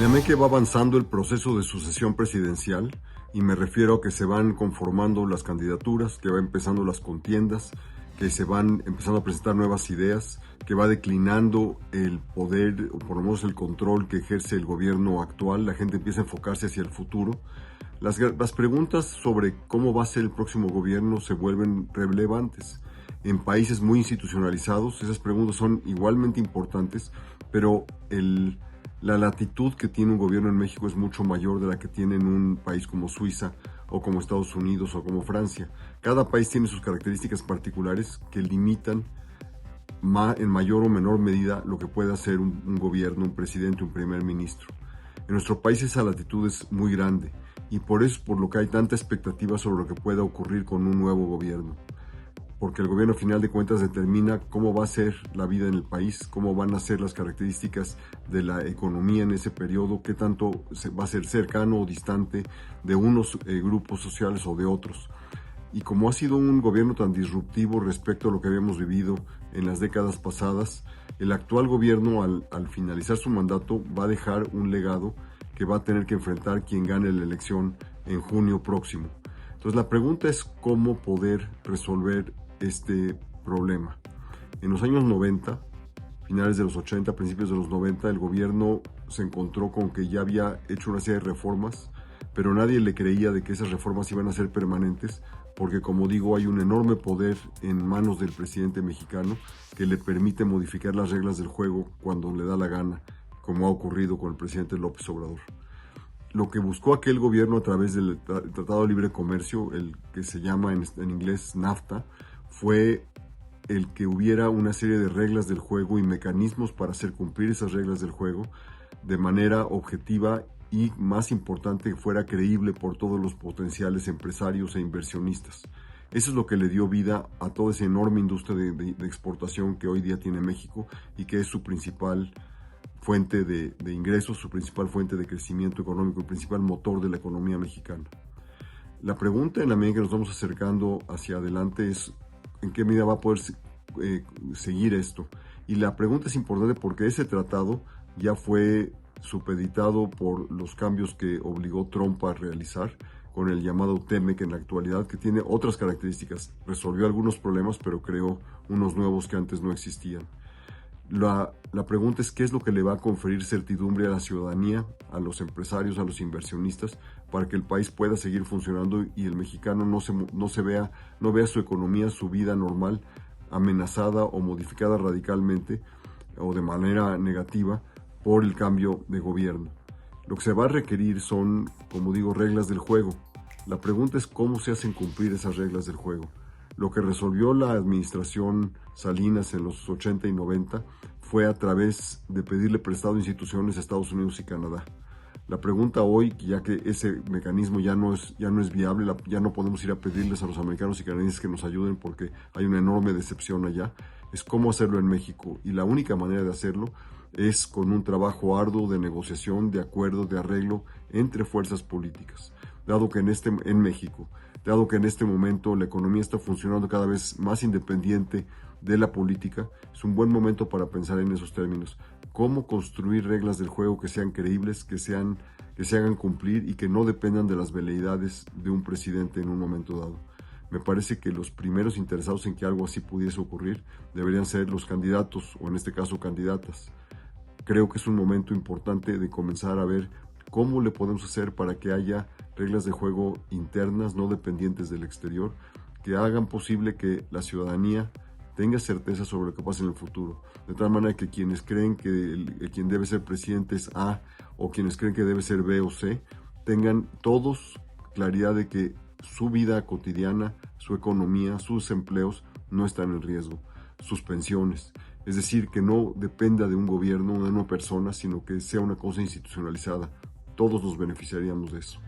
En la medida que va avanzando el proceso de sucesión presidencial, y me refiero a que se van conformando las candidaturas, que va empezando las contiendas, que se van empezando a presentar nuevas ideas, que va declinando el poder, o por lo menos el control que ejerce el gobierno actual, la gente empieza a enfocarse hacia el futuro. Las preguntas sobre cómo va a ser el próximo gobierno se vuelven relevantes. En países muy institucionalizados, esas preguntas son igualmente importantes, pero la latitud que tiene un gobierno en México es mucho mayor de la que tiene en un país como Suiza o como Estados Unidos o como Francia. Cada país tiene sus características particulares que limitan en mayor o menor medida lo que puede hacer un gobierno, un presidente, un primer ministro. En nuestro país esa latitud es muy grande y por eso es por lo que hay tanta expectativa sobre lo que pueda ocurrir con un nuevo gobierno. Porque el gobierno, a final de cuentas, determina cómo va a ser la vida en el país, cómo van a ser las características de la economía en ese periodo, qué tanto va a ser cercano o distante de unos grupos sociales o de otros. Y como ha sido un gobierno tan disruptivo respecto a lo que habíamos vivido en las décadas pasadas, el actual gobierno al finalizar su mandato va a dejar un legado que va a tener que enfrentar quien gane la elección en junio próximo. Entonces la pregunta es cómo poder resolver este problema. En los años 90, finales de los 80, principios de los 90, el gobierno se encontró con que ya había hecho una serie de reformas, pero nadie le creía de que esas reformas iban a ser permanentes, porque como digo, hay un enorme poder en manos del presidente mexicano que le permite modificar las reglas del juego cuando le da la gana, como ha ocurrido con el presidente López Obrador. Lo que buscó aquel gobierno a través del Tratado de Libre Comercio, el que se llama en inglés NAFTA, fue el que hubiera una serie de reglas del juego y mecanismos para hacer cumplir esas reglas del juego de manera objetiva y, más importante, que fuera creíble por todos los potenciales empresarios e inversionistas. Eso es lo que le dio vida a toda esa enorme industria de exportación que hoy día tiene México y que es su principal fuente de ingresos, su principal fuente de crecimiento económico, el principal motor de la economía mexicana. La pregunta, en la medida que nos vamos acercando hacia adelante, es en qué medida va a poder seguir esto. Y la pregunta es importante porque ese tratado ya fue supeditado por los cambios que obligó Trump a realizar con el llamado TEMEC en la actualidad, que tiene otras características. Resolvió algunos problemas, pero creó unos nuevos que antes no existían. La pregunta es qué es lo que le va a conferir certidumbre a la ciudadanía, a los empresarios, a los inversionistas, para que el país pueda seguir funcionando y el mexicano no vea su economía, su vida normal amenazada o modificada radicalmente o de manera negativa por el cambio de gobierno. Lo que se va a requerir son, como digo, reglas del juego. La pregunta es cómo se hacen cumplir esas reglas del juego. Lo que resolvió la administración Salinas en los 80 y 90 fue a través de pedirle prestado a instituciones de Estados Unidos y Canadá. La pregunta hoy, ya que ese mecanismo ya no es viable, ya no podemos ir a pedirles a los americanos y canadienses que nos ayuden porque hay una enorme decepción allá, es cómo hacerlo en México. Y la única manera de hacerlo es con un trabajo arduo de negociación, de acuerdo, de arreglo entre fuerzas políticas. Dado que en México, dado que en este momento la economía está funcionando cada vez más independiente de la política, es un buen momento para pensar en esos términos. Cómo construir reglas del juego que sean creíbles, que se hagan cumplir y que no dependan de las veleidades de un presidente en un momento dado. Me parece que los primeros interesados en que algo así pudiese ocurrir deberían ser los candidatos, o en este caso candidatas. Creo que es un momento importante de comenzar a ver cómo le podemos hacer para que haya reglas de juego internas, no dependientes del exterior, que hagan posible que la ciudadanía tenga certeza sobre lo que pasa en el futuro. De tal manera que quienes creen que quien debe ser presidente es A o quienes creen que debe ser B o C, tengan todos claridad de que su vida cotidiana, su economía, sus empleos no están en riesgo, sus pensiones. Es decir, que no dependa de un gobierno, de una persona, sino que sea una cosa institucionalizada. Todos nos beneficiaríamos de eso.